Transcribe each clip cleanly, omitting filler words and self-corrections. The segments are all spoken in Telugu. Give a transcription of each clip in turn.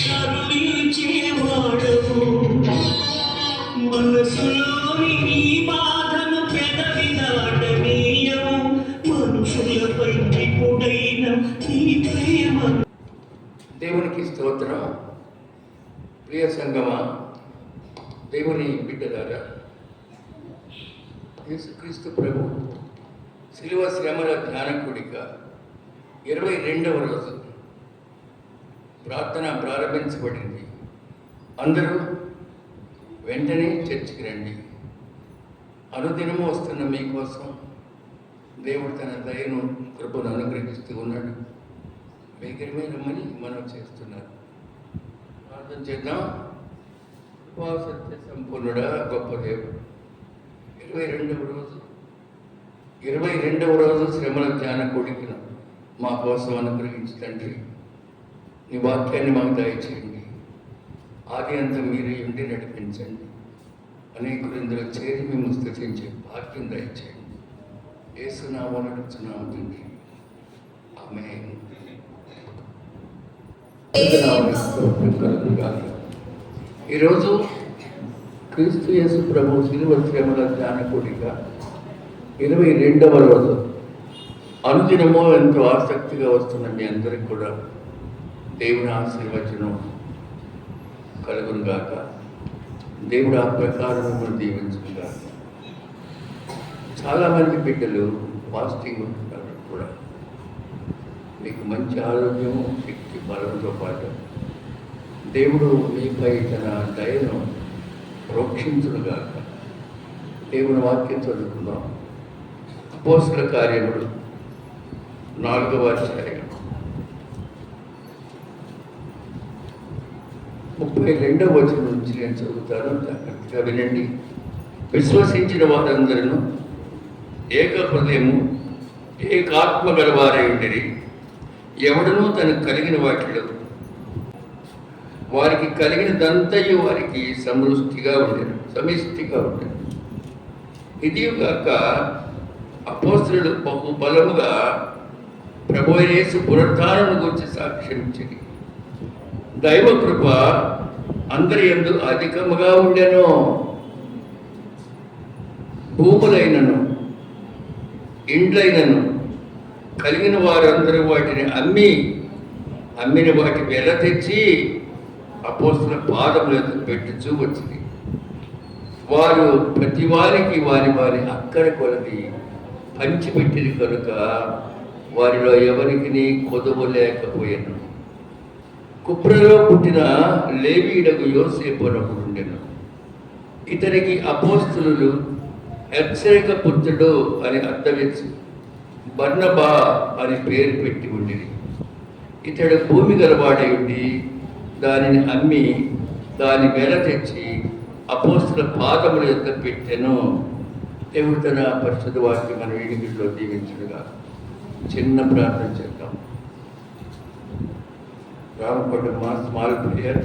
కరుణించేవాడవు మనసులోని నీ బాధను పెదవి దాటనీయవు మనుషులపై నిపుడైన నీ ప్రేమ. దేవునికి స్తోత్రం. ప్రియ సంగమా, దేవుని బిడ్డలారా, యేసుక్రీస్తు ప్రభు శిలువ శ్రమల ధ్యానకుడిక 22వ రోజు ప్రార్థన ప్రారంభించబడింది. అందరూ వెంటనే చర్చికి రండి. అనుదినము వస్తున్న మీకోసం దేవుడు తన దయను కృపను అనుగ్రహిస్తూ ఉన్నాడు. వేగరమే రమ్మని మనం చేస్తున్నారు. ప్రార్థన చేద్దాం. సత్య సంపూర్ణుడా, గొప్ప దేవుడు, 22వ రోజు శ్రమల ధ్యాన కూడికను మా కోసం అనుగ్రహించి తండ్రి, నీ వాక్యాన్ని మాకు దయచేయండి. ఆది అంతా మీరే ఉండి నడిపించండి. అనేకులు ఇందులో చేరి మేము స్తుతించే భాగ్యం దయచేయండి. యేసు నామమున అడుగుతున్నాము తండ్రి, ఆమేన్. ఈరోజు క్రీస్తు యేసు ప్రభు శిలువ శ్రమల ధ్యాన కూడిక 22వ రోజు. అనుదినమో ఎంతో ఆసక్తిగా వస్తున్న మీ అందరికి కూడా దేవుని ఆశీర్వచనం కలుగును గాక. దేవుడు ఆ ప్రకారం మిమ్మల్ని దీవించును గాక. చాలామంది బిడ్డలు ఫాస్టింగ్ ఉంటున్నారు కూడా. మీకు మంచి ఆరోగ్యము, శక్తి, బలంతో పాటు దేవుడు మీపై తన దయను ప్రోక్షించును గాక. దేవుని వాక్యం చదువుకుందాం. అపోస్తల కార్యములు 4వ అధ్యాయం 32వ వచనం నుంచి నేను చదువుతాను, జాగ్రత్తగా వినండి. విశ్వసించిన వారందరూ ఏక హృదయము ఏకాత్మ గలవారై ఉండిరి. ఎవడనూ తనకు కలిగిన వాటిలో వారికి కలిగినదంతయు వారికి సమిష్టిగా ఉండేది. ఇది కాక అపోస్తలులు బహు బలముగా ప్రభువైన యేసు పునరుత్థానమును గురించి సాక్ష్యం ఇచ్చింది. దైవ కృప అందరి యందు అధికముగా ఉండెను. భూములైనను ఇండ్లైనను కలిగిన వారందరూ వాటిని అమ్మిన వాటి వెల తెచ్చి అపోస్తలుల పాదములకు పెట్టుచూ వచ్చింది. వారు ప్రతి వారికి వారి అక్కర కొలది పంచిపెట్టింది కనుక వారిలో ఎవరికి కొదువు లేకపోయాను. కుప్రలో పుట్టిన లేవీయుడగు యోసేపు ఉండెను. ఇతనికి అపోస్తలులు హెచ్చరిక పుత్రుడు అని అర్థమిచ్చి బర్నబా అని పేరు పెట్టి ఉండిరి. ఇతడు భూమి గలవాడై ఉండి దానిని అమ్మి దాని వెల తెచ్చి అపోస్తలుల పాదముల యొక్క పెట్టెను. దేవుడు తన పరిశుద్ధ వాక్యం మన వీడిలో దీవించుడుగా. చిన్న ప్రార్థన చేద్దాం. రామపడ్డ స్మాల్ ప్రేయర్.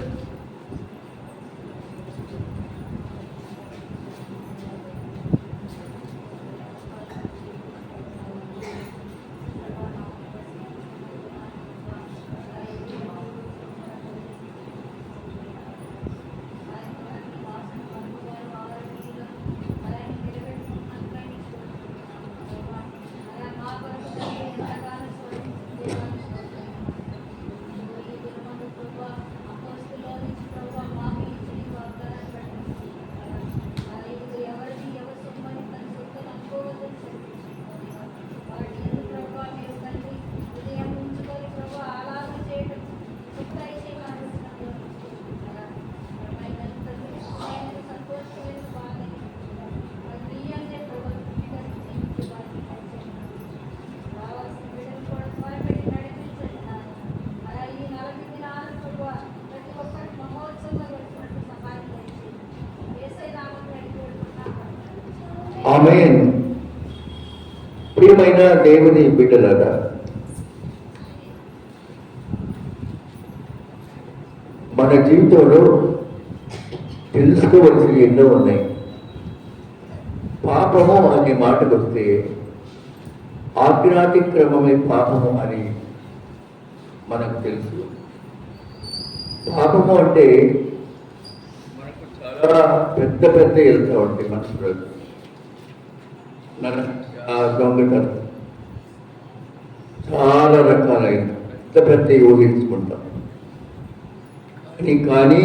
ఆమేన్. ప్రియమైన దేవుని బిడ్డలారా, మన జీవితంలో తెలుసుకోవలసినవి ఎన్నో ఉన్నాయి. పాపము అనే మాటకు వస్తే ఆజ్ఞాతిక్రమమే పాపము అని మనకు తెలుసు. పాపము అంటే మనకు చాలా పెద్ద పెద్ద వెళ్తూ ఉంటాయి మనసులో. దొంగతనం చాలా రకాలైన పెద్ద పెద్ద ఊహించుకుంటాం. కానీ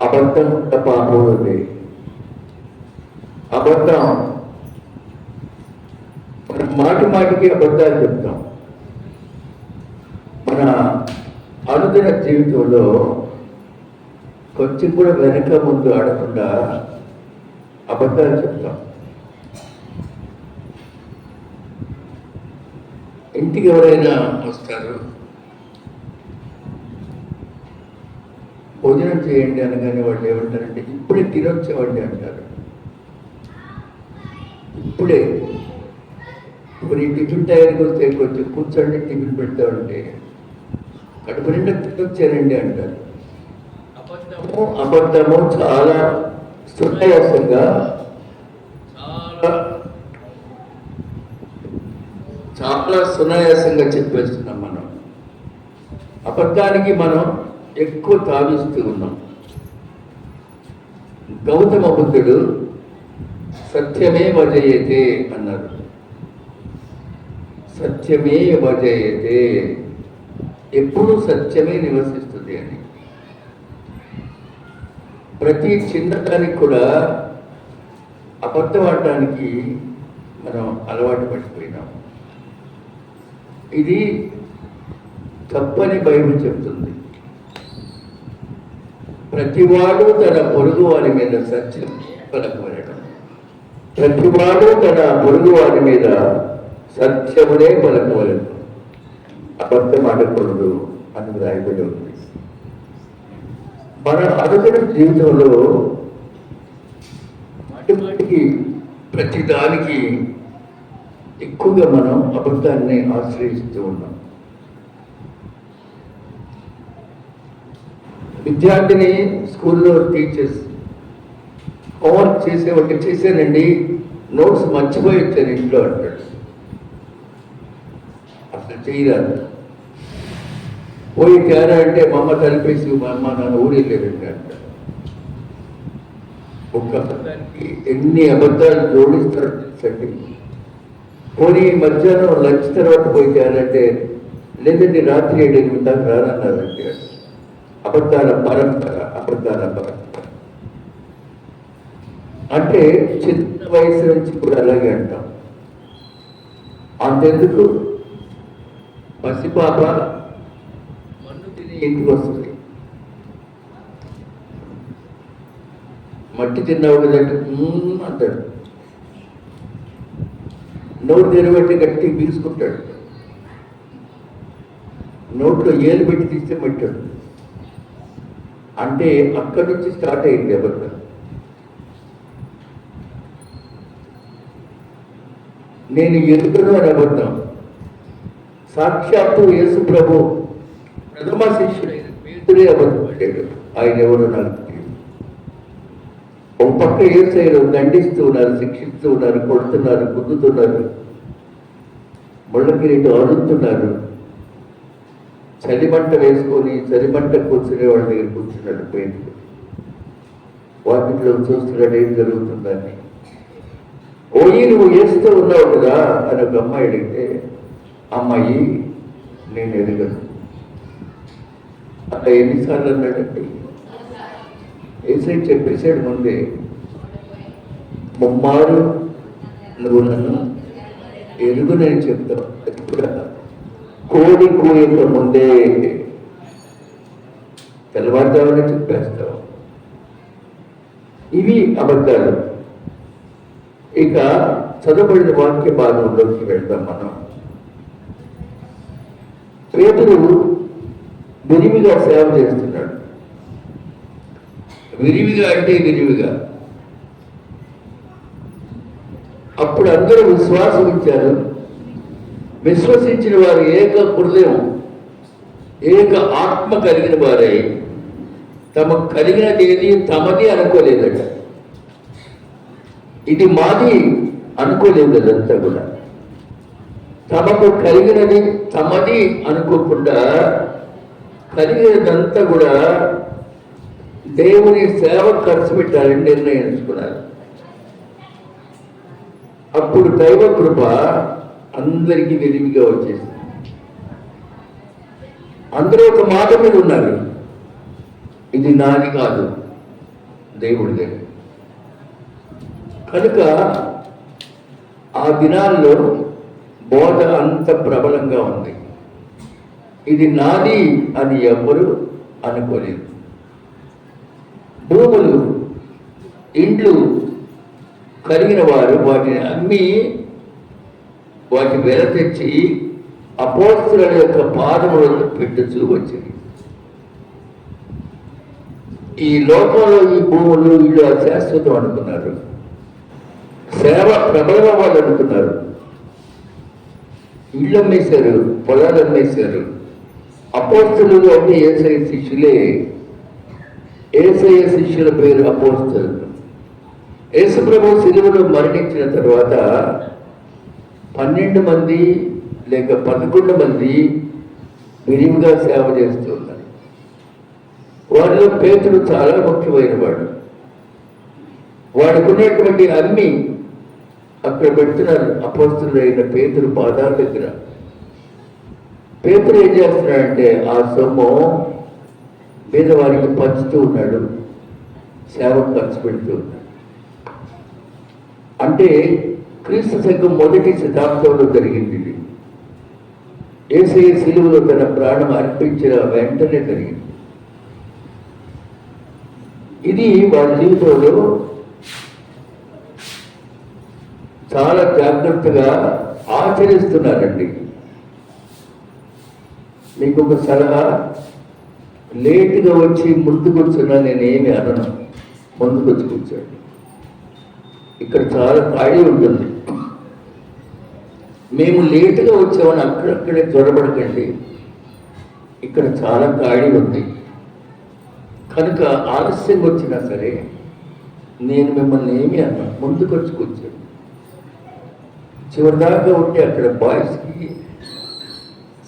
అబద్ధం పాపం ఉంది. అబద్ధం మనం మాటి మాటికి అబద్ధాలు చెప్తాం. మన అనుదిన జీవితంలో కొంచెం కూడా వెనక ముందు ఆడకుండా అబద్ధాలు చెప్తాం. ఇంటికి ఎవరైనా వస్తారు, భోజనం చేయండి అనగానే వాళ్ళు ఏమంటారంటే ఇప్పుడే తినొచ్చేవాడిని అంటారు. ఇప్పుడే ఇప్పుడు ఈ టిఫిన్ టైంకి వస్తే కొంచెం కూర్చోండి టిఫిన్ పెడతామంటే కడుపు నిండా తినొచ్చానండి అంటారు. అబద్ధము చాలా సునాయాసంగా చాలా సునాయాసంగా చెప్పేస్తున్నాం. మనం అబద్ధానికి మనం ఎక్కువ తావిస్తూ ఉన్నాం. గౌతమ బుద్ధుడు సత్యమే వజయతే అన్నారు. సత్యమే వజయతే, ఎప్పుడు సత్యమే నివసిస్తుంది అని. ప్రతి చిన్నదానికి కూడా అబద్ధం ఆడటానికి మనం అలవాటు పడిపోయినాం. ఇది తప్పని బైబిల్ చెప్తుంది. ప్రతివాడు తన పొరుగు వారి మీద సత్యం పలకవలెను. ప్రతివాడు తన పొరుగు వారి మీద సత్యమునే పలకవలెను, అబద్ధం ఆడకూడదు అని రాయబడి ఉంది. మన అనుదిన జీవితంలో మాటికి ప్రతిదానికి ఎక్కువగా మనం అబద్ధాన్ని ఆశ్రయిస్తూ ఉన్నాం. విద్యార్థిని స్కూల్లో టీచర్స్ హోంవర్క్ చేశానండి, నోట్స్ మర్చిపోయి వచ్చాను ఇంట్లో అంటాడు. అసలు చేయరాదు. పోయి తేరా అంటే మా అమ్మ తలిపేసి మా అమ్మ నాన్న ఊరేళ్ళేదండి అంటాడు. ఒక్క అబద్ధానికి ఎన్ని అబద్ధాలు జోడిస్తారు తెలుసండి. పోనీ మధ్యాహ్నం లంచ్ తర్వాత పోయి తేరంటే లేదండి రాత్రి 7-8 దాకా రానన్నారంటే అబద్ధాల పరంపర. అబద్ధాల పరంపర అంటే చిన్న వయసు నుంచి కూడా అలాగే అంటాం. అంతెందుకు పసిపాప మన్ను తిని ఇంటికి వస్తుంది. మట్టి తిన్నావు కదంటే అంటాడు. నోరు తెరబెట్టి గట్టి పీల్చుకుంటాడు. నోట్లో ఏలు పెట్టి తీస్తే మట్టాడు. అంటే అక్కడి నుంచి స్టార్ట్ అయింది అబద్ధం. నేను ఎదుగును అని అబద్ధం. సాక్షాత్తు యేసు ప్రభు ప్రథమ శిష్యుడైన పేతురే అబద్ధం పడ్డాడు. ఆయన ఎవరు నాకు తెలియదు. ఒక పక్క యేసయ్యను దండిస్తూ ఉన్నారు, శిక్షిస్తూ ఉన్నారు, కొడుతున్నారు, గుద్దుతున్నారు, ముళ్ళ కిరీటం అడుగుతున్నారు. చలిమంట వేసుకొని చలిమంట కూర్చునే వాళ్ళ దగ్గర కూర్చున్నాడు పేతురు. వాటిలో చూస్తున్నాడు ఏం జరుగుతుందని. ఓయి నువ్వు వేస్తూ ఉన్నావు కదా అని ఒక అమ్మాయి అడిగితే, అమ్మాయి నేను ఎదగను అలా ఎన్నిసార్లు అన్నాడండి. ఏసై చెప్పేశాడు ముందే, ముమ్మారు నువ్వు నన్ను ఎరుగునని చెప్తావు. అది కూడా కోడి కూయక ముందే తెల్లవారుజామునే చెప్పేస్తావు. ఇవి అబద్ధాలు. ఇక చదవబడిన వాక్య భాగంలోకి వెళ్దాం మనం. పేతురు విరివిగా సేవ చేస్తున్నాడు. విరివిగా అంటే విరివిగా. అప్పుడు అందరూ విశ్వాసం ఇచ్చారు. విశ్వసించిన వారు ఏక హృదయం ఏక ఆత్మ కలిగిన వారై తమకు కలిగినది ఏది తమది అనుకోలేదట. ఇది మాది అనుకోలేదు అదంతా కూడా. తమకు కలిగినది తమది అనుకోకుండా కలిగేదంతా కూడా దేవుని సేవ ఖర్చు పెట్టాలని నిర్ణయించుకున్నారు. అప్పుడు దైవ కృప అందరికీ వెలివిగా వచ్చేసింది. అందరూ ఒక మాట మీద ఉన్నారు, ఇది నాది కాదు, దేవుడిదే. కనుక ఆ దినాల్లో బోధ అంత ప్రబలంగా ఉంది. ఇది నాది అని ఎవ్వరూ అనుకోలేదు. భూములు, ఇండ్లు కలిగిన వారు వాటిని అమ్మి వాటి వెల తెచ్చి అపోస్తలుల యొక్క పాదములను పెట్టుచూ వచ్చింది. ఈ లోకంలో ఈ భూములు, ఇళ్ళు శాశ్వతం అనుకున్నారు. సేవ ప్రబలమవ్వాలి అనుకున్నారు. ఇళ్ళు అమ్మేశారు, పొలాలు అమ్మేశారు. అపోస్తలులు అంటే యేసయ్య శిష్యులే. యేసయ్య శిష్యుల పేరు అపోస్తలులు. యేసుప్రభు శిలువలో మరణించిన తర్వాత 12 మంది లేక 11 మంది విరివిగా సేవ చేస్తూ ఉన్నారు. వారిలో పేతురు చాలా ముఖ్యమైన వాడు. వాడుకునేటువంటి అమ్మి అక్కడ పెడుతున్నారు అపోస్తలుడైన పేతురు పాదాల దగ్గర. పేతురు ఏం చేస్తున్నాడంటే ఆ సొమ్ము పేదవారికి పంచుతూ ఉన్నాడు, సేవకు ఖర్చు పెడుతూ ఉన్నాడు. అంటే క్రీస్తు శకం మొదటి శతాబ్దంలో జరిగింది ఇది. యేసయ్య శిలువలో తన ప్రాణం అర్పించిన వెంటనే జరిగింది. ఇది వారి జీవితంలో చాలా జాగ్రత్తగా ఆచరిస్తున్నారండి. మీకు ఒక సలహా, లేటుగా వచ్చి ముందుకు వచ్చున్నా నేనేమి అనను, ముందుకు వచ్చి కూర్చోండి. ఇక్కడ చాలా ఖాళీ ఉంటుంది. మేము లేటుగా వచ్చామని అక్కడక్కడే త్వరపడకండి, ఇక్కడ చాలా ఖాళీ ఉంది. కనుక ఆలస్యంగా వచ్చినా సరే నేను మిమ్మల్ని ఏమి అన్నా, ముందుకు వచ్చి కూర్చోండి. చివరిదాకా ఉంటే అక్కడ బాయ్స్కి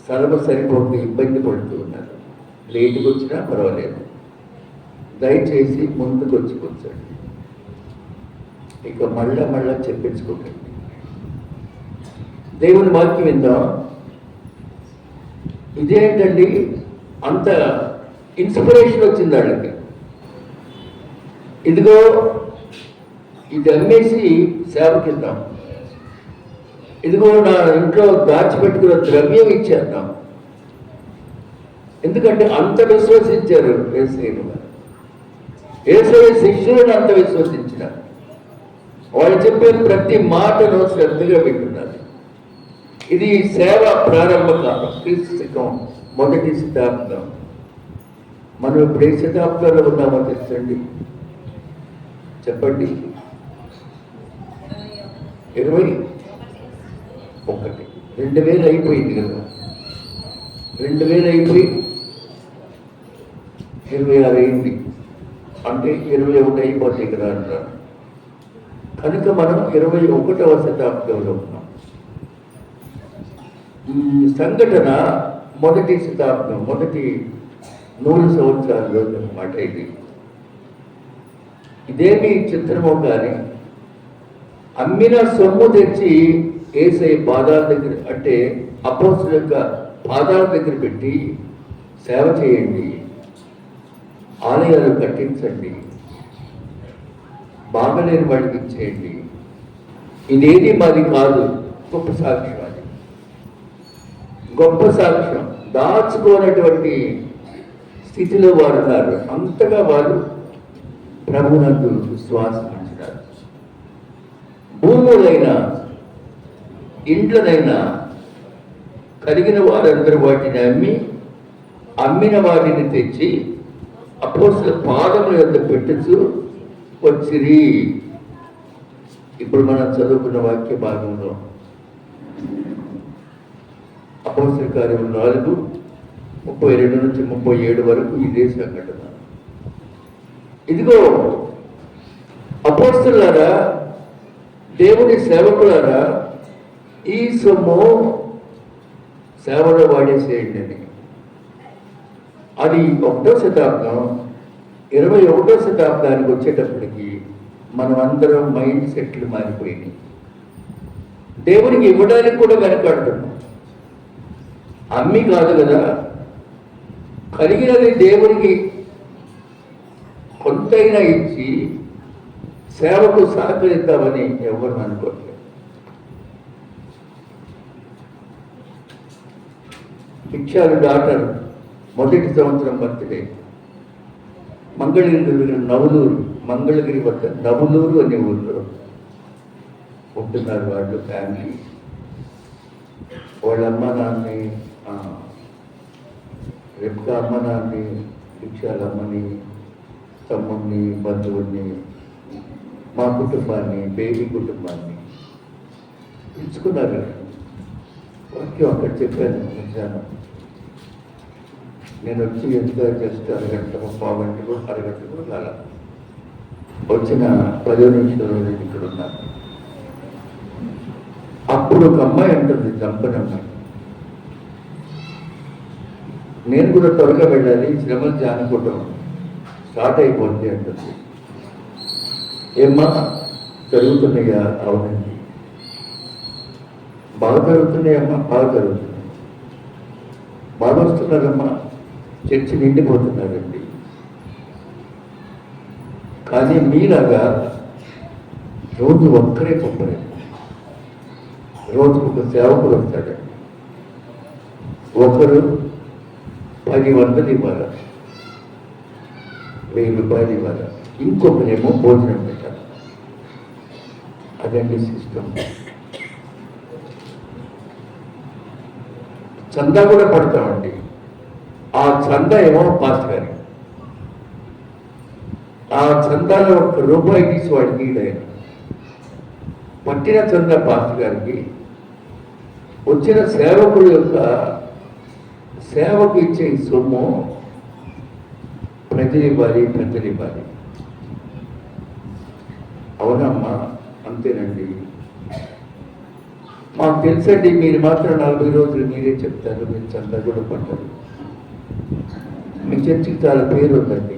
స్థలము సరిపోక ఇబ్బంది పడుతూ ఉన్నారు. లేటుగా వచ్చినా పర్వాలేదు, దయచేసి ముందుకు వచ్చి కూర్చోండి. ఇక మళ్ళా చెప్పించుకోకండి. దేవుని వాక్యం విందాం. ఇదేంటండి అంత ఇన్స్పిరేషన్ వచ్చింది వాళ్ళకి. ఇదిగో ఇది అమ్మేసి సేవకిద్దాం, ఇదిగో నా ఇంట్లో దాచిపెట్టుకున్న ద్రవ్యం ఇచ్చేద్దాం. ఎందుకంటే అంత విశ్వసించారు యేసయ్యను. యేసయ్య శిష్యులను అంత విశ్వసించినారు. వాళ్ళు చెప్పే ప్రతి మాటను శ్రద్ధగా వింటున్నారు. ఇది సేవ ప్రారంభ కాలం, క్రీస్తు శకం మొదటి శతాబ్దం. మనం ఇప్పుడు ఏ శతాబ్దంలో ఉన్నామో తెలుసండి? చెప్పండి. 21. 2000 అయిపోయింది కదా. 2000 అయిపోయి 26 అయింది అంటే 21 అయిపోతాయి కదా అంటారు. కనుక మనం 21వ శతాబ్దంలో ఉన్నాం. ఈ సంఘటన మొదటి శతాబ్దం, మొదటి 100 సంవత్సరాల్లో అన్నమాట. ఇదేమి చిత్రమో కానీ అమ్మిన సొమ్ము తెచ్చి యేసయ్య పాదాల దగ్గర, అంటే అపోస్తలుల యొక్క పాదాల దగ్గర పెట్టి సేవ చేయండి, ఆలయాలు కట్టించండి, బాగలేని వాడికి ఇచ్చేయండి. ఇదేది మాది కాదు. గొప్ప సాక్ష్యం అది, గొప్ప సాక్ష్యం. దాచుకోనటువంటి స్థితిలో వారు ఉన్నారు. అంతగా వారు ప్రభునందు విశ్వాసం ఉంచినారు. భూములైనా ఇండ్లనైనా కలిగిన వారందరూ వాటిని అమ్మిన వాటిని తెచ్చి అపోస్తలుల పాదముల యొద్ద పెట్టుచు వచ్చిరి. ఇప్పుడు మనం చదువుకున్న వాక్య భాగంలో అపోస్తలుల కార్యం 4:32 నుంచి 37 వరకు ఇదే సంఘటన. ఇదిగో అపోస్తలులారా, దేవుని సేవకులారా, ఈ సొమ్ము సేవలో వాడేసేయండి అని. అది 1వ శతాబ్దం. 21వ శతాబ్దానికి వచ్చేటప్పటికి మనం అందరం మైండ్ సెట్లు మారిపోయినాయి. దేవునికి ఇవ్వడానికి కూడా వెనకాడుతున్నాం. అమ్మి కాదు కదా, కలిగినది దేవునికి కొంతైనా ఇచ్చి సేవకు సహకరిద్దామని ఎవరు అనుకోవట్లేదు. భిక్షాలు డాక్టర్ మొదటి సంవత్సరం బర్త్డే మంగళగిరి దగ్గర నవలూరు, మంగళగిరి వద్ద నవలూరు అనే ఊళ్ళో ఉంటున్నారు వాళ్ళు. ఫ్యామిలీ వాళ్ళ అమ్మ నాన్నని, రేపుగా అమ్మ నాన్నని, భిక్షాల అమ్మని, తమ్ముడిని, బంధువుల్ని, మా కుటుంబాన్ని, బేబీ కుటుంబాన్ని పిలుచుకున్నారు. వాక్యం అక్కడ చెప్పాను మధ్యాహ్నం. నేను వచ్చి ఎంత జస్ట్ అరగంటకు, పావుగంటకు, అరగంటకు అలా వచ్చిన 10 నిమిషాలు నేను ఇక్కడ ఉన్నాను. అప్పుడు ఒక అమ్మాయి అంటుంది, చంపనమ్మాయి, నేను కూడా త్వరగా వెళ్ళాలి, శ్రమలు జానకూటం స్టార్ట్ అయిపోద్ది అంటుంది. ఏమ్మా జరుగుతున్నాయా? అవునండి. బాగా జరుగుతున్నాయమ్మా? బాగా జరుగుతున్నాయి. బాగా వస్తున్నారమ్మా, చర్చి నిండిపోతున్నారండి. కానీ మీలాగా రోజు ఒక్కరే పంపలేదు. రోజుకు ఒక సేవకుడు వస్తాడండి. ఒకరు 10 ఇవ్వాలి, 1000 రూపాయలు ఇవ్వాలి, ఇంకొకరేమో భోజనం పెట్టాలి. అదండి సిస్టమ్. చందా కూడా పడతామండి. ఆ చందా ఏమో పాస్ గారి, ఆ చందాలో 1 రూపాయి తీసి వాడికి ఈడైన పట్టిన చందా పాస్ గారికి వచ్చిన సేవకుడు యొక్క సేవకు ఇచ్చే సొమ్ము ప్రజలు ఇవ్వాలి, పెద్దలు ఇవ్వాలి. అవునమ్మా, అంతేనండి. మాకు తెలుసండి, మీరు మాత్రం 40 రోజులు మీరే చెప్తారు, మీరు చందా కూడా పడ్డారు. మీ చర్చికి చాలా పేరు ఉందండి.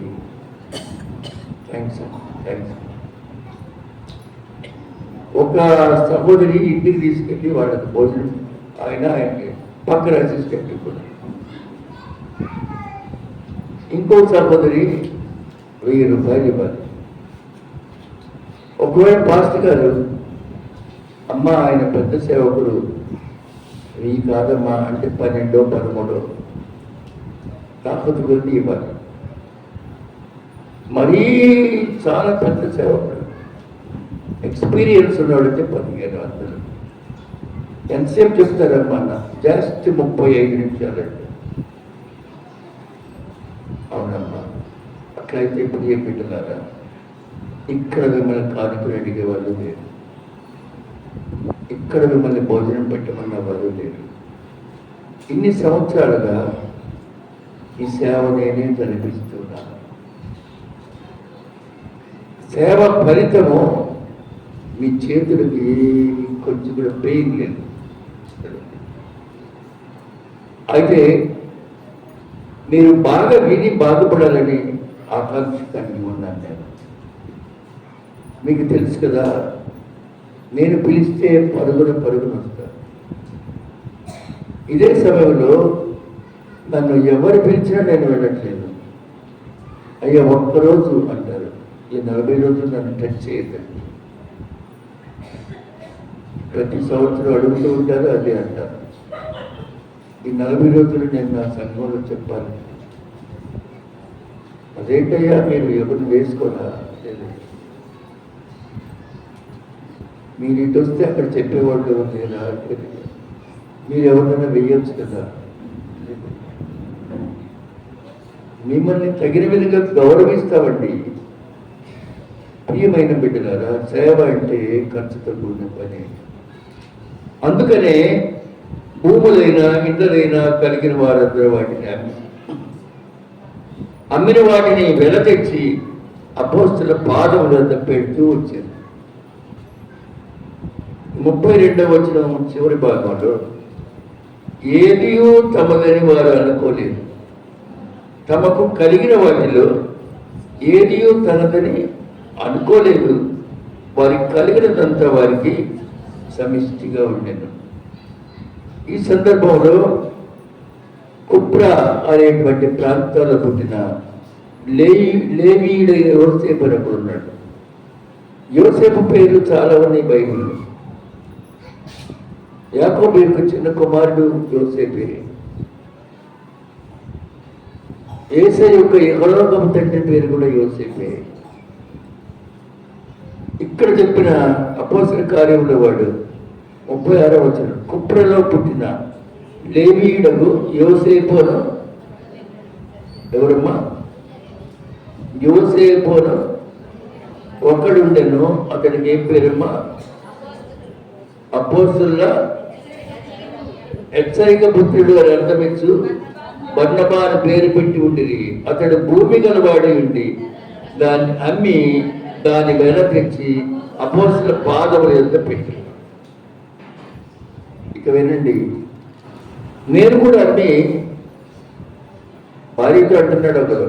Thanks thanks. ఒక సహోదరి ఇంటికి తీసుకెళ్ళి వాళ్ళకి భోజనం, ఆయనకి పక్కన అసిస్టెంట్ కూడా. ఇంకో సహోదరి 1000 రూపాయలు ఇవ్వాలి. ఒకవేళ పాస్టర్ గారు, అమ్మ ఆయన పెద్ద సేవకుడు, 1000 కాదమ్మా అంటే 12, 13 కాకపోతే కొద్ది ఇవ్వాలి. మరీ చాలా పెద్ద సేవకుడు, ఎక్స్పీరియన్స్ ఉన్నవాడితే 1500. ఎంతసేపు చెప్తారమ్మా అన్న? జస్ట్ 35 నిమిషాలండి. అవునమ్మా. అట్లయితే ఇప్పుడు ఏం పెట్టినారా? ఇక్కడ మిమ్మల్ని కానుకలు అడిగే వాళ్ళు లేరు, ఇక్కడ మిమ్మల్ని భోజనం పెట్టమన్న వాళ్ళు లేరు. ఇన్ని సంవత్సరాలుగా ఈ సేవ నేనే జరిపిస్తున్నాను. సేవ ఫలితము మీ చేతులకి కొంచెం కూడా పెయిన్ లేదు. అయితే మీరు బాగా విని బాగుపడాలని ఆకాంక్ష కలిగి ఉన్నాను నేను. మీకు తెలుసు కదా, నేను పిలిస్తే పరుగున వస్తాను. ఇదే సమయంలో నన్ను ఎవరు పిలిచినా నేను వెళ్ళట్లేదు. అయ్యా ఒక్కరోజు అంటారు, ఈ 40 రోజులు నన్ను టచ్ చేయద్దండి. ప్రతి సంవత్సరం అడుగుతూ ఉంటారు, అదే అంటారు. ఈ 40 రోజులు నేను నా సంఘంలో చెప్పాలి. అదేంటయ్యా మీరు ఎవరిని వేసుకోరా? మీరు ఇటు వస్తే అక్కడ చెప్పేవాళ్ళు ఎవరు లేదా? మీరు ఎవరినైనా వేయొచ్చు కదా. మిమ్మల్ని తగిన విధంగా గౌరవిస్తామండి. ప్రియమైన బిడ్డలారా, సేవ అంటే ఖర్చుతో కూడిన పని. అందుకనే భూములైనా ఇళ్ళైనా కలిగిన వారందరూ వాటిని అమ్మిన వాటిని వెల తెచ్చి అపోస్తుల పాదముల వద్ద పెడుతూ వచ్చారు. 32వ వచనం చివరి భాగంలో, ఏదియూ తమదని వారు అనుకోలేదు, తమకు కలిగిన వాటిలో ఏది తనదని అనుకోలేదు. వారికి కలిగినదంతా వారికి సమిష్టిగా ఉండేను. ఈ సందర్భంలో కుప్రా అనేటువంటి ప్రాంతాల్లో పుట్టిన లేవీయుడైన యోసేపు అని ఒకడు ఉన్నాడు. యోసేపు పేర్లు చాలా ఉన్నాయి బైబిల్లో. యాకోబు యొక్క చిన్న కుమారుడు యోసేపే. యేసయ్య యొక్క యెహోవా తండ్రి పేరు కూడా యోసేపే. ఇక్కడ చెప్పిన అపోస్తల కార్యంలో వాడు 36వ వచనం, కుప్రలో పుట్టిన లేవీయుడగు యోసేపును, ఎవరమ్మా? యోసేపును ఒకడుండెను, అతనికి ఏం పేరమ్మా? అపోస్తలుల హెచ్చరిక పుత్రుడు అని అర్థమిచ్చు బర్నబా అని పేరు పెట్టి ఉండిరి. అతడు భూమి గలవాడి ఉండి దాన్ని అమ్మి దాని వెల తెచ్చి అపోస్తలుల పాదముల యొద్ద పెట్టి. ఇక వినండి, నేను కూడా అమ్మి, భార్యతో అంటున్నాడు ఒకరు,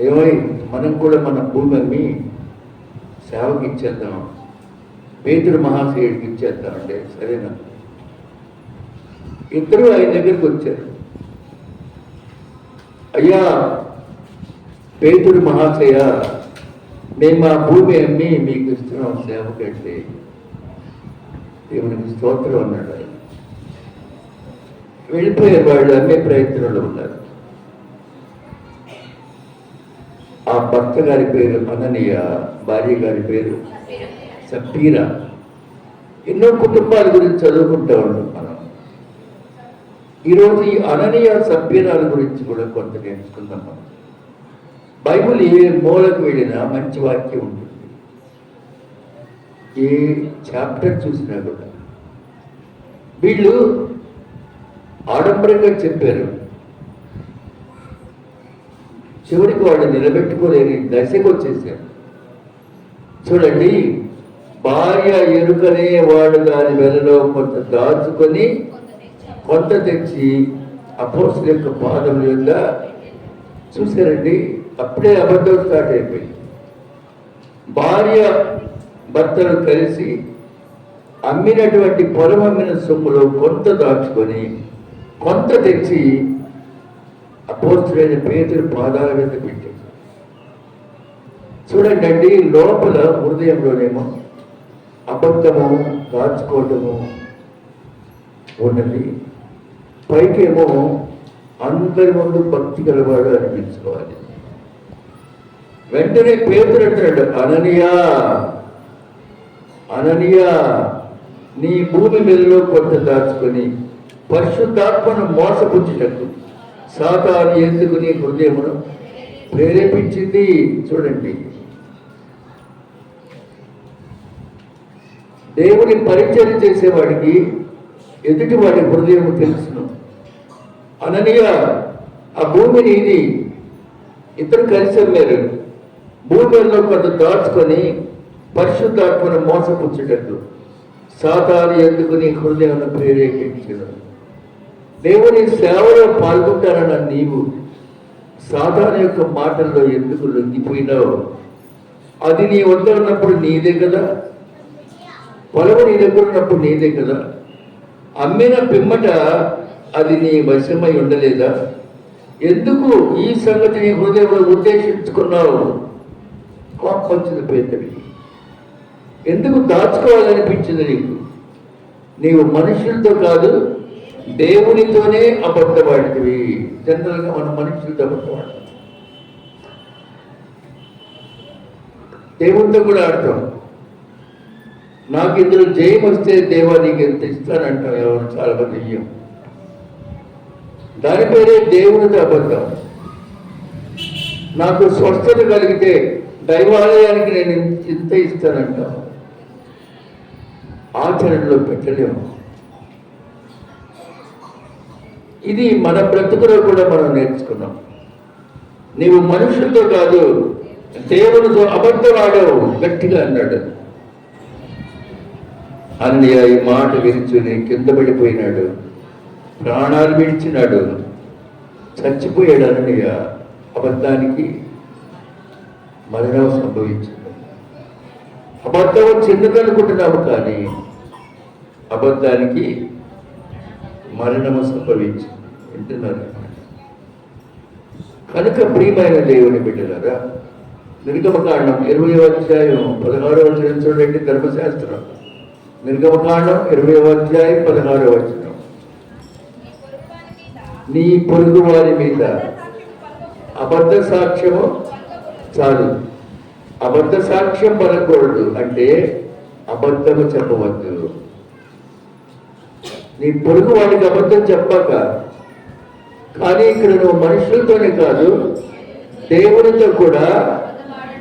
ఏమై మనం కూడా మన భూమి అమ్మి సేవకి ఇచ్చేద్దాం, పేతురు మహాశయుడికి ఇచ్చేద్దాం అంటే సరేనా. ఇద్దరు ఆయన దగ్గరికి వచ్చారు. అయ్యా పేతురు మహాశయ, మేము మా భూమి అమ్మి మీకు ఇస్తున్నాం సేవకంటే. దేవునికి స్తోత్రం అన్నాడు ఆయన. వెళ్ళిపోయారు. వాళ్ళు అమ్మే ప్రయత్నంలో ఉన్నారు. ఆ భర్త గారి పేరు అననీయ, భార్య గారి పేరు సప్పీరా. ఎన్నో కుటుంబాల గురించి చదువుకుంటూ ఉంటాం మనం. ఈరోజు ఈ అననీయ సప్పీరాల గురించి కూడా కొంత నేర్చుకుందాం మనం. బైబిల్ ఏ మూలకు వెళ్ళినా మంచి వాక్యం ఉంటుంది. ఏ చాప్టర్ చూసినా కూడా వీళ్ళు ఆడంబరంగా చెప్పారు, చివరికి వాళ్ళు నిలబెట్టుకోలేని దశకు వచ్చేసారు. చూడండి, భార్య ఎరుకనే వాడు దాని వెలలో కొంత దాచుకొని కొంత తెచ్చి అపోస్తలుల యొక్క పాదముల యొక్క చూశారండి. అప్పుడే అబద్ధం స్టార్ట్ అయిపోయింది. భార్య భర్తలు కలిసి అమ్మినటువంటి పొలం అమ్మిన సొమ్ములో కొంత దాచుకొని కొంత తెచ్చి అపోస్తలుడైన పేతురు పాదాల మీద పెట్టారు. చూడండి అండి, లోపల హృదయంలోనేమో అబద్ధము దాచుకోవటము ఉన్నది, పైకేమో అందరి ముందు భక్తి గలవాడు అనిపించుకోవాలి. వెంటనే పేతురు అంటాడు, అననీయా అననీయా, నీ భూమి మీదలో కొంత దాచుకొని పరిశుద్ధాత్మను మోసపుచ్చుటకు సాతాను ఎందుకు నీ హృదయమును ప్రేరేపించింది. చూడండి, దేవుని పరిచయం చేసేవాడికి ఎదుటి వాడి హృదయం తెలుసును. అననీయ, ఆ భూమిని ఇది ఇద్దరు కలిసి అమ్మారు. భూమిలో కొంత దాచుకొని పరిశుద్ధాత్మను మోసపుచ్చుటకు సాతాను ఎందుకు నీ హృదయం ప్రేరేపించను. దేవుని సేవలో పాల్గొంటానన్న నీవు సాతాను యొక్క మాటల్లో ఎందుకు లొంగిపోయినావు? అది నీ వద్ద ఉన్నప్పుడు నీదే కదా, పొలము నీ దగ్గర ఉన్నప్పుడు నీదే కదా, అమ్మిన పిమ్మట అది నీ వశమై ఉండలేదా? ఎందుకు ఈ సంగతి నీ హృదయంలో ఉద్దేశించుకున్నావు? కోపం వచ్చింది పేతుడికి. ఎందుకు దాచుకోవాలనిపించింది నీకు? నీవు మనుషులతో కాదు, దేవునితోనే అబద్ధవాడివి. జనరల్గా మనం మనుషులతో అబద్ధవాడు, దేవునితో కూడా ఆడతాం. నాకు ఇందులో జయం వస్తే దేవా నీకు ఎంత ఇస్తానంటాం. ఎవరు చాలా మంది ఇయ్యం. దాని పేరే దేవునితో అబద్ధం. నాకు స్వస్థత కలిగితే దైవాలయానికి నేను ఇంత ఇస్తానంటాం. ఆచరణలో పెట్టలేము. ఇది మన బ్రతుకులో కూడా మనం నేర్చుకున్నాం. నీవు మనుషులతో కాదు దేవునితో అబద్ధం ఆడావు గట్టిగా అన్నాడు. అన్నయ్య ఈ మాట విరుచుని కింద పడిపోయినాడు, ప్రాణాలు విడిచినాడు. చచ్చిపోయాడు అననీయ. అబద్ధానికి మరణం సంభవించింది. అబద్ధం చెందుకనుకుంటున్నాము కానీ అబద్ధానికి మరణము సంభవించింది. వింటున్నారు కనుక ప్రియమైన దేవుని బిడ్డలారా, నిర్గమకాండం 20వ అధ్యాయం 16వ వచనం చూడండి. ధర్మశాస్త్రం నిర్గమకాండం 20వ అధ్యాయం 16వ వచనం. నీ పొరుగు వారి మీద అబద్ధ సాక్ష్యము చాలు. అబద్ధ సాక్ష్యం పలకూడదు అంటే అబద్ధము చెప్పవద్దు. నీ పొరుగు వాడికి అబద్ధం చెప్పాక, కానీ ఇక్కడ నువ్వు మనుషులతోనే కాదు దేవునితో కూడా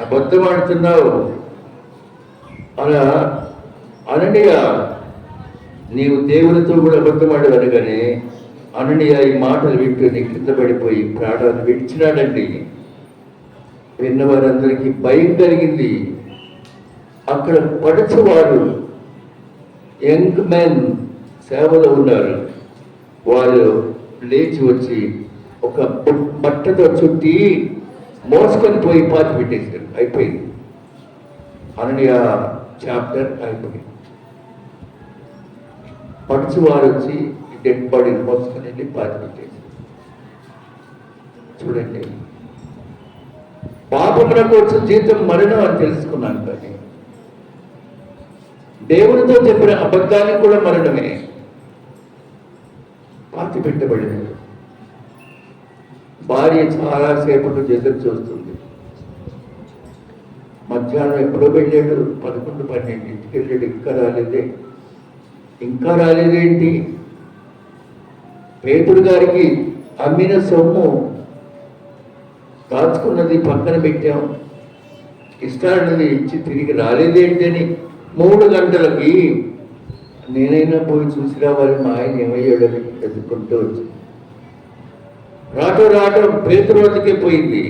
అబద్ధం ఆడుతున్నావు. అలా అననీయ నీవు దేవునితో కూడా అబద్ధం ఆడావు అనగానే అననీయ ఈ మాటలు వింటూ కింద పడిపోయి ప్రాణాలు విడిచినాడండి. విన్న వారందరికీ భయం కలిగింది. అక్కడ పడచవారు యంగ్ మెన్ సేవలో ఉన్నారు. వాళ్ళు లేచి వచ్చి ఒక బట్టతో చుట్టి మోసుకొని పోయి పాతి పెట్టేశారు. అయిపోయింది. అననీయ చాప్టర్ అయిపోయింది. పడుచువారు వచ్చి డెడ్ బాడీని మోసుకొని వెళ్ళి పాతి పెట్టేశారు. చూడండి, పాపమునకు వచ్చే జీతం మరణం అని తెలుసుకున్నాను, కానీ దేవునితో చెప్పిన అబద్ధానికి కూడా మరణమే. పాతి పెట్టబడినది. భార్య చాలాసేపటి ఎదురు చూస్తుంది. మధ్యాహ్నం ఎప్పుడో వెళ్ళాడు, 11-12 ఇంటికి వెళ్ళాడు. ఇంకా రాలేదేంటి? పేతురు గారికి అమ్మిన సొమ్ము దాచుకున్నది పక్కన పెట్టాం, ఇష్టాన్నది ఇచ్చి తిరిగి రాలేదేంటి అని 3 గంటలకి నేనైనా పోయి చూసి రావాలి మా ఆయన ఏమయ్యాడని ఎదుర్కొంటూ వచ్చి రావటం పేతురు వద్దకే పోయింది.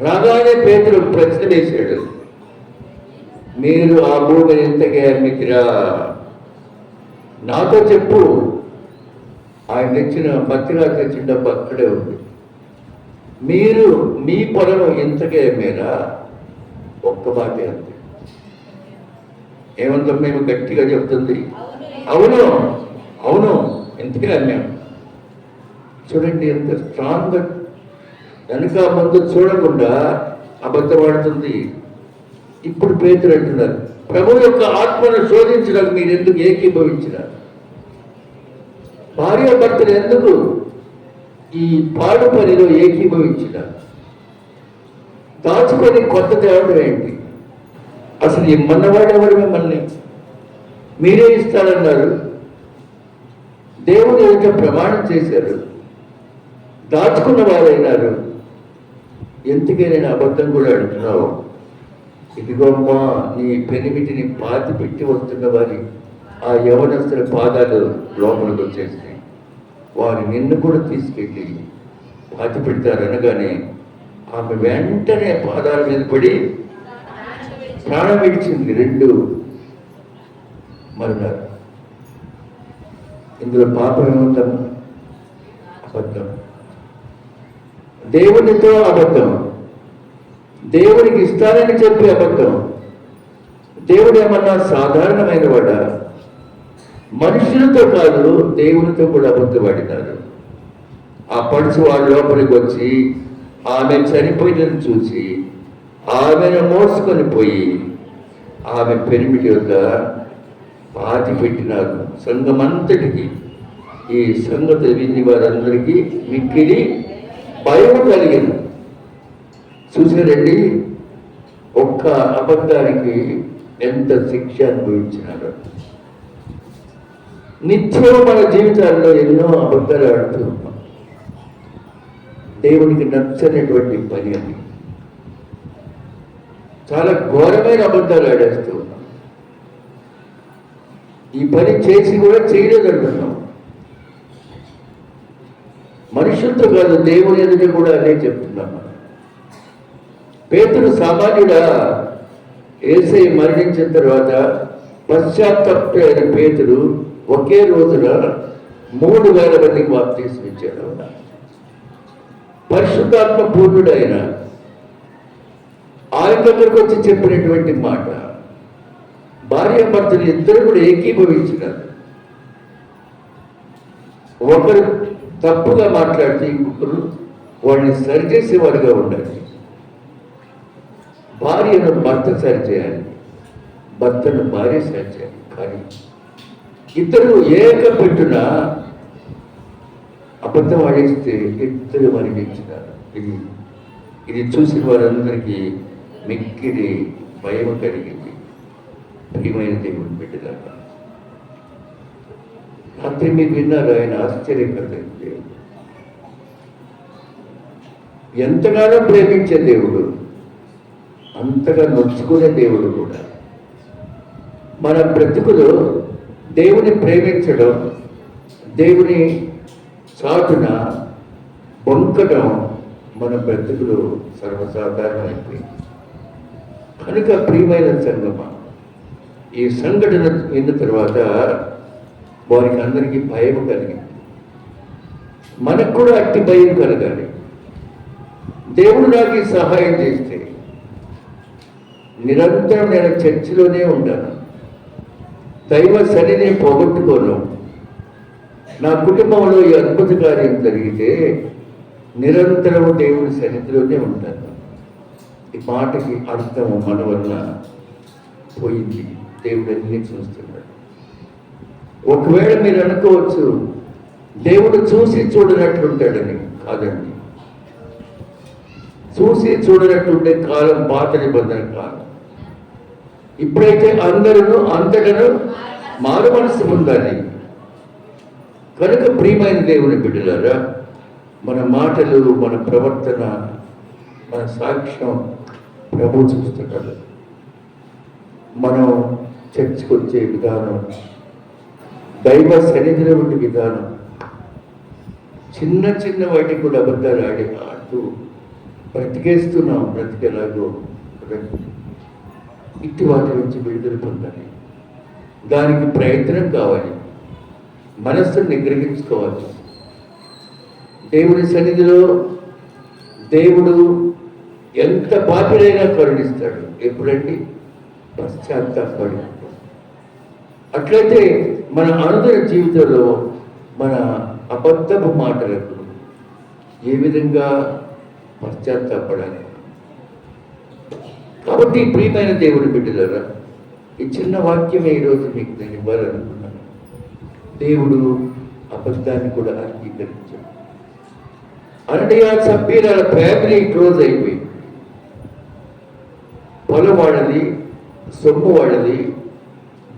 రాగానే పేతురు ప్రశ్న వేశాడు, మీరు ఆ భూమిని ఎంతగా అమ్మితిరా? నాతో చెప్పు. ఆయన తెచ్చిన పత్రికా తెచ్చిన డబ్బు అక్కడే ఉంది. మీరు మీ పొలం ఎంతగా అమ్మారా? ఒక్క మాటే అంతే. ఏమంటాం మేము గట్టిగా చెప్తుంది, అవును అవును ఎంతగా అమ్మాం. చూడండి ఎంత స్ట్రాంగ్గా, వెనుక ముందు చూడకుండా అబద్ధపడుతుంది. ఇప్పుడు పేతురు అంటున్నారు, ప్రభు యొక్క ఆత్మను శోధించడానికి మీరు ఎందుకు ఏకీభవించినారు? భార్య భర్తలు ఎందుకు ఈ పాడు పనిలో ఏకీభవించినారు? దాచుకొని కొత్త తేవడం ఏంటి? అసలు ఇమ్మన్నవాడు ఎవరు? మిమ్మల్ని మీరే ఇస్తారన్నారు. దేవుని ఎదుట ప్రమాణం చేశారు, దాచుకున్న వారైనారు. ఎందుకే నేను అబద్ధం కూడా అడుగుతున్నావు? ఇదిగోమ్మా నీ పెనిమిటిని పాతి పెట్టి వస్తున్న వారి ఆ యవనస్తుల పాదాలు లోపలికి వచ్చేసి వారు నిన్ను కూడా తీసుకెళ్ళి పాతి పెడతారు అనగానే ఆమె వెంటనే పాదాల మీద పడి ప్రాణం విడిచింది. 2 మరణాలు. ఇందులో పాపం ఏముందాము? అబద్ధం. దేవునితో అబద్ధం, దేవునికి ఇస్తానని చెప్పి అబద్ధం. దేవుడు ఏమన్నా సాధారణమైన వాడా? మనుషులతో కాదు దేవునితో కూడా అబద్ధపడినారు. ఆ పడుచు వాళ్ళ లోపలికి వచ్చి ఆమె చనిపోయినని చూసి ఆమెను మోసుకొని పోయి ఆమె పెనిమిటి వద్ద పాతి పెట్టినారు. సంఘమంతటికి ఈ సంగతి విని వారందరికీ మిక్కిలి భయం కలిగింది. చూసారండి, ఒక్క అబద్ధానికి ఎంత శిక్ష అనుభవించినారు. నిత్యం మన జీవితాల్లో ఎన్నో అబద్ధాలు ఆడుతూ ఉన్నాం. దేవునికి నచ్చనటువంటి పని అది. చాలా ఘోరమైన అబద్ధాలు ఆడేస్తూ ఉన్నాం. ఈ పని చేసి కూడా చేయలేదంటున్నాం. మనుషులతో కాదు దేవుని ఎదుట కూడా అదే చెప్తున్నాం. పేతురు సామాన్యుడా? యేసయ్య మరణించిన తర్వాత పశ్చాత్తాపమైన పేతురు ఒకే రోజున 3000 మందికి బాప్తీసం ఇచ్చాడు. పరిశుద్ధాత్మ పూర్ణుడైన ఆయన దగ్గరకు వచ్చి చెప్పినటువంటి మాట భార్యాభర్తలు ఇద్దరు కూడా ఏకీభవించినారు. ఒకరు తప్పుగా మాట్లాడితే ఇంకొకరు వాళ్ళని సరిచేసేవారుగా ఉండాలి. భార్యను భర్త సరిచేయాలి, భర్తను భార్య సరిచేయాలి. కానీ ఇద్దరు ఏక పెట్టున అబద్ధం ఆడేస్తే ఇద్దరు మరణించినారు. ఇది చూసిన వారందరికీ మిక్కిరి భయం కలిగింది. ప్రియమైన దేవుని బిడ్డలారా, రాత్రి మీరు విన్నారు, ఆయన ఆశ్చర్యకరమైన దేవుడు, ఎంతగానో ప్రేమించే దేవుడు, అంతగా నొచ్చుకునే దేవుడు కూడా. మన బ్రతుకులో దేవుని ప్రేమించడం, దేవుని చాటున బొంకడం మన బ్రతుకులు సర్వసాధారణమైపోయింది. కనుక ప్రియమైన సంగమ, ఈ సంఘటన విన్న తర్వాత వారికి అందరికీ భయం కలిగింది. మనకు కూడా అట్టి భయం కలగాలి. దేవుడు నాకు ఈ సహాయం చేస్తే నిరంతరం నేను చర్చిలోనే ఉంటాను, దైవ సన్నిధిని పోగొట్టుకోను, నా కుటుంబంలో ఈ అద్భుత కార్యం జరిగితే నిరంతరము దేవుడి సన్నిధిలోనే ఉంటాను. ఈ మాటకి అర్థం మన వల్ల పోయింది. దేవుడు అన్ని చూస్తున్నాడు. ఒకవేళ మీరు అనుకోవచ్చు దేవుడు చూసి చూడనట్లుంటాడని. కాదండి, చూసి చూడనట్లుండే కాలం పాత నిబంధన కాలం. ఇప్పుడైతే అందరూ అంతటను మారు మనసు పొందాలి. కనుక ప్రియమైన దేవుని బిడ్డలారా, మన మాటలు, మన ప్రవర్తన, మన సాక్ష్యం ప్రభు చూస్తున్నాడు. మనం చర్చకు వచ్చే విధానం, దైవ సన్నిధిలో ఉండే విధానం, చిన్న చిన్న వాటికి కూడా అబద్ధాలు ఆడుతూ బ్రతికేస్తున్నాం. బ్రతికేలాగో ఇట్టి వాటి నుంచి విడుదల పొందాలి. దానికి ప్రయత్నం కావాలి, మనస్సును నిగ్రహించుకోవాలి. దేవుని సన్నిధిలో దేవుడు ఎంత పాపిరైనా కరుణిస్తాడు. ఎప్పుడండి? పశ్చాత్తాపడి. అట్లయితే మన అనుదిన జీవితంలో మన అబద్ధపు మాటలకు ఏ విధంగా పశ్చాత్తాపడాలి? కాబట్టి ప్రియమైన దేవుని బిడ్డలారా, ఈ చిన్న వాక్యమే ఈరోజు మీకు నేను ఇవ్వాలనుకున్నాను. దేవుడు అబద్ధాన్ని కూడా అంగీకరించాడు. అననీయ సప్పీరాల ఫ్యామిలీ క్లోజ్ అయిపోయింది. పొలం వాళ్ళది, సొమ్ము వాళ్ళది,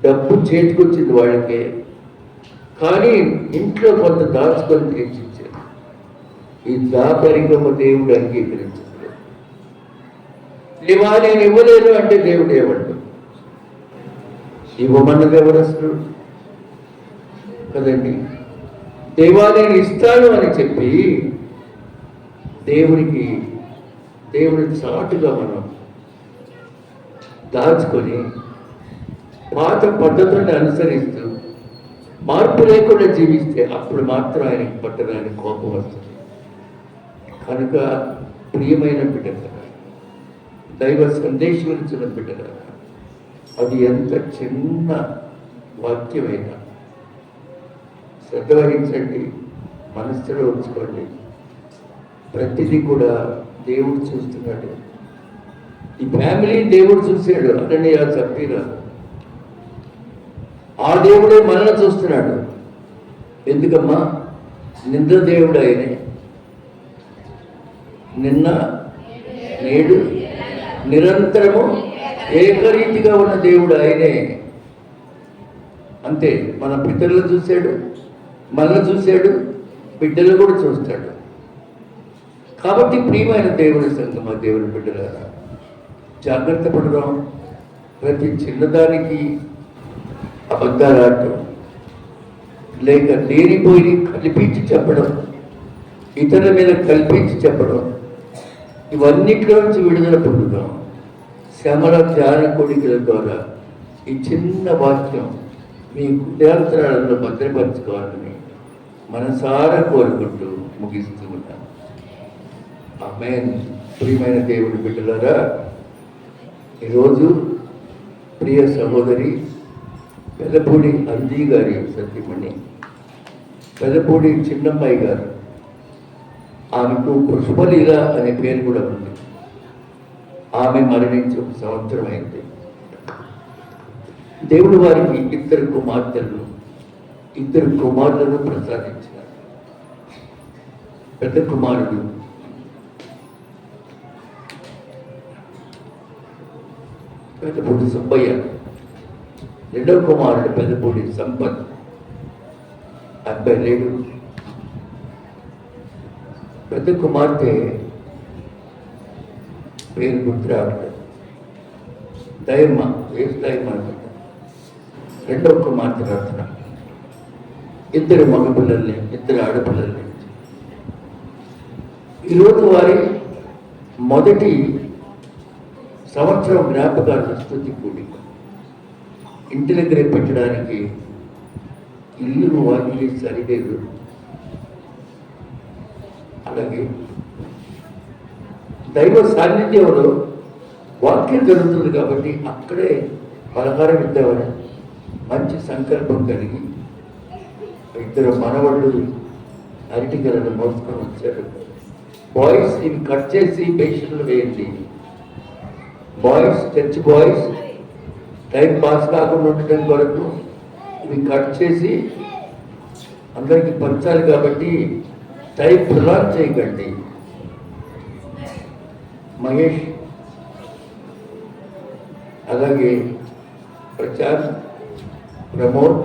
డబ్బు చేతికొచ్చింది వాళ్ళకే. కానీ ఇంట్లో కొంత దాచుకొని తెచ్చిచ్చారు. ఈ దాపరికము దేవుడు అంగీకరించలేదు. ఇవా నేను ఇవ్వలేను అంటే దేవుడు ఏమంటాడు? ఇవ్వమన్నది ఎవరు అసలు? కదండి. దేవా నేను ఇస్తాను అని చెప్పి దేవుని చాటుగా మనం దాచుకొని పాత పద్ధతులను అనుసరిస్తూ మార్పు లేకుండా జీవిస్తే అప్పుడు మాత్రం ఆయనకి పట్టడానికి కోపం వస్తుంది. కనుక ప్రియమైన బిడ్డలారా, దైవ సందేశం ఇచ్చిన బిడ్డలారా, అది ఎంత చిన్న వాక్యమైనా శ్రద్ధ వహించండి, మనస్సులో ఉంచుకోండి. ప్రతిదీ కూడా దేవుడు చూస్తున్నాడు. ఈ ఫ్యామిలీ దేవుడు చూశాడు. అననీయ సప్పీరా, ఆ దేవుడే మనల్ని చూస్తున్నాడు. ఎందుకమ్మా? నింద దేవుడు ఆయనే, నిన్న నేడు నిరంతరము ఏకరీతిగా ఉన్న దేవుడు ఆయనే. అంతే. మన పితరులను చూశాడు, మనల్ని చూశాడు, బిడ్డలు కూడా చూస్తాడు. కాబట్టి ప్రియమైన దేవుని సంగమా, దేవుని బిడ్డలారా, జాగ్రత్త పడదాం. ప్రతి చిన్నదానికి అబద్ధాలు ఆడటం, లేక లేనిపోయి కల్పించి చెప్పడం, ఇతరుల మీద కల్పించి చెప్పడం, ఇవన్నిట్లో నుంచి విడుదల పొందుదాం. శ్రమల ధ్యాన కోడికల ద్వారా ఈ చిన్న వాక్యం మీ హృదయాంతరాలలో భద్రపరచుకోవాలని మనసారా కోరుకుంటూ ముగిస్తూ ఉంటాను. ఆమేన్. ప్రియమైన దేవుడి బిడ్డలారా, ఈరోజు ప్రియ సహోదరి పెదపూడి అంజీ గారి సతీమణి పెదపూడి చిన్నమ్మాయి గారు, ఆమెకు పుష్పలీల అనే పేరు కూడా ఉంది. ఆమె మరణించి 1 సంవత్సరం అయింది. దేవుడు వారికి 2 కుమార్తెలను 2 కుమారులను ప్రసాదించినారు. పెద్ద కుమారుడు పెద్దపూడి సుబ్బయ్య, రెండవ కుమారుడు పెద్దపూడి సంపత్. అబ్బాయి లేడు. పెద్ద కుమార్తె పేరు గుర్తురావట్లేదు, దయమ్మ, వేసు దయమ్మ అనుకుంటా. రెండవ కుమార్తె రత్న. 2 మగపిల్లల్ని 2 ఆడపిల్లల్ని. ఈరోజు వారి మొదటి సంవత్సరం జ్ఞాపకాల స్తుతి కూడి ఇంటి దగ్గర పెట్టడానికి ఇల్లు వాకిలి సరిలేదు. అలాగే దైవ సాన్నిధ్యంలో వాక్యం జరుగుతుంది కాబట్టి అక్కడే పలహారం ఇద్దామని మంచి సంకల్పం కలిగి 2 మనవళ్ళు అరటికలను మోసుకొని వచ్చారు. బాయ్స్ ఇవి కట్ చేసి బేషన్లు వేయండి. Boys, church boys time pass కాకుండా ఉండటం కొరకు ఇవి కట్ చేసి అందరికీ పంచాలి కాబట్టి టైం ప్రొలాంగ్ చేయకండి. మహేష్, అలాగే ప్రచార్, ప్రమోద్,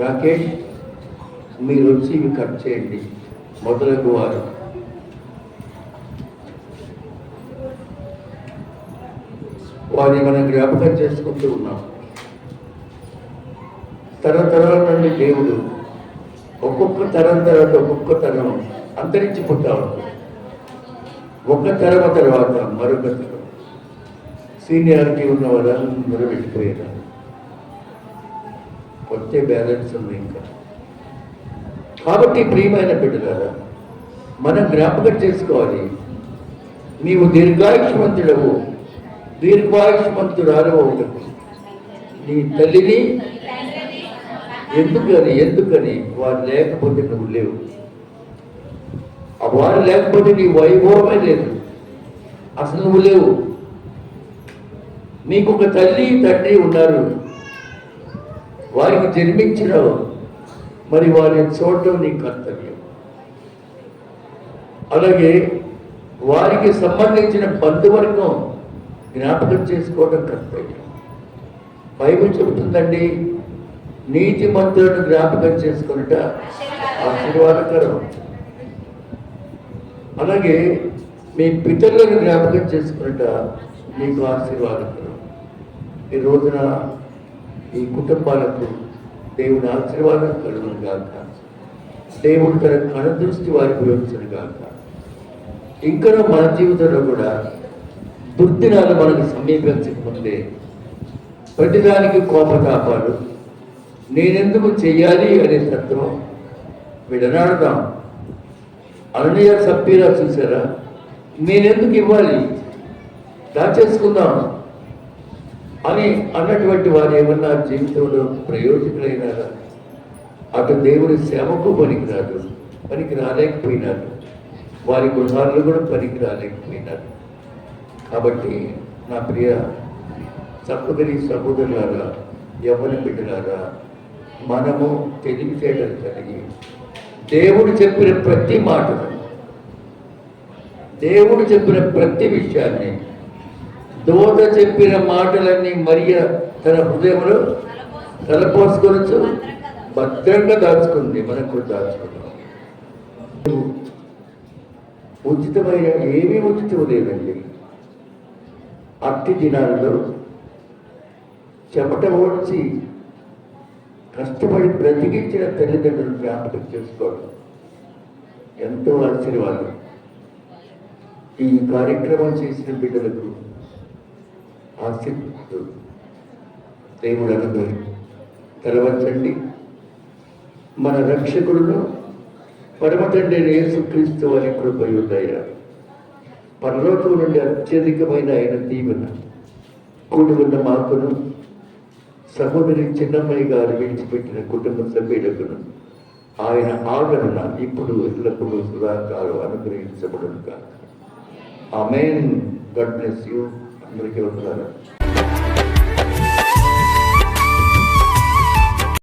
రాకేష్, మీరు వచ్చి ఇవి కట్ చేయండి. మొదలగు వారు వారిని మనం జ్ఞాపకం చేసుకుంటూ ఉన్నాం. తరతరాల నుండి దేవుడు ఒక్కొక్క తరం తర్వాత ఒక్కొక్క తరం అంతరించిపోతా ఉంటుంది. ఒక తరం తర్వాత మరొక తరం సీనియారిటీ ఉన్న వారందరూ వెళ్ళిపోయారు. కొత్త బ్యాలెన్స్ ఉంది ఇంకా. కాబట్టి ప్రియమైన బిడ్డలారా, మనం జ్ఞాపకం చేసుకోవాలి. నీవు దీర్ఘాయుష్మంతుడవు, దీర్ఘాయుష్మంతురాలు ఒకటి. నీ తల్లిని ఎందుకని వారు లేకపోతే నువ్వు లేవు. వారు లేకపోతే నీ వైభవమే లేదు, అసలు నువ్వు లేవు. నీకు ఒక తల్లి తండ్రి ఉన్నారు, వారికి జన్మించినావు, మరి వారిని చూడటం నీ కర్తవ్యం. అలాగే వారికి సంబంధించిన బంధువర్గం జ్ఞాపకం చేసుకోవడం కర్తవ్యం. బైబిల్ చెబుతుందండి, నీతి మంతులను జ్ఞాపకం చేసుకున్నట ఆశీర్వాదకరం. అలాగే మీ పితరులను జ్ఞాపకం చేసుకున్నట మీకు ఆశీర్వాదకరం. ఈ రోజున ఈ కుటుంబాలకు దేవుని ఆశీర్వాదం కలుగును గాక. దేవుడు తన కనుదృష్టి వారికి వేయించును గాక. ఇంకా మన జీవితంలో కూడా దుర్దినాలు మనకు సమీపించకముందే ప్రతిదానికి కోపతాపాలు, నేనెందుకు చెయ్యాలి అనే తత్వం విడనాడదాం. అననీయ సప్పీరా చూసారా, నేనెందుకు ఇవ్వాలి, దాచేసుకుందాం అని అన్నటువంటి వారు ఏమన్నా జీవితంలో ప్రయోజకులైనారా? అటు దేవుడి సేవకు పనికి రాలేకపోయినారు. వారి గృహాల్లో కూడా పనికి రాలేకపోయినారు. కాబట్టి నా ప్రియ సహోదరి సహోదరులారా, యవ్వన బిడ్డలారా, మనము తెలివితేటలు కలిగి దేవుడు చెప్పిన ప్రతి మాటను, దేవుడు చెప్పిన ప్రతి విషయాన్ని, దూత చెప్పిన మాటలన్నీ మరియ తన హృదయంలో తలపోసుకొనొచ్చు భద్రంగా దాచుకుంది. మనం కూడా దాచుకున్నాం. ఉచితమైన ఏమీ ఉచితం లేదండి. అట్టి దినాలలో చెమట ఓడ్చి కష్టపడి బ్రతికించిన తల్లిదండ్రులు జ్ఞాపకం చేసుకోవడం ఎంతో ఆశీర్వాదం. ఈ కార్యక్రమం చేసిన బిడ్డలకు ఆశీర్వాదాలు దేవుడు అనుగ్రహం. తెలవచ్చండి, మన రక్షకుడును పరమ తండ్రి యేసుక్రీస్తు వారి కృపయు దయ, పరలోకం నుండి అత్యధికమైన ఆయన దీవెన కూడి ఉన్న మాకును, సహోదరి చిన్నమ్మాయి గారు విడిచిపెట్టిన కుటుంబ సభ్యులకును ఆయన ఆదరణ ఇప్పుడు ఎల్లప్పుడూ సదాకాలం అనుగ్రహించబడును కాక. ఆమేన్. God bless you. అందరికీ వందనాలు.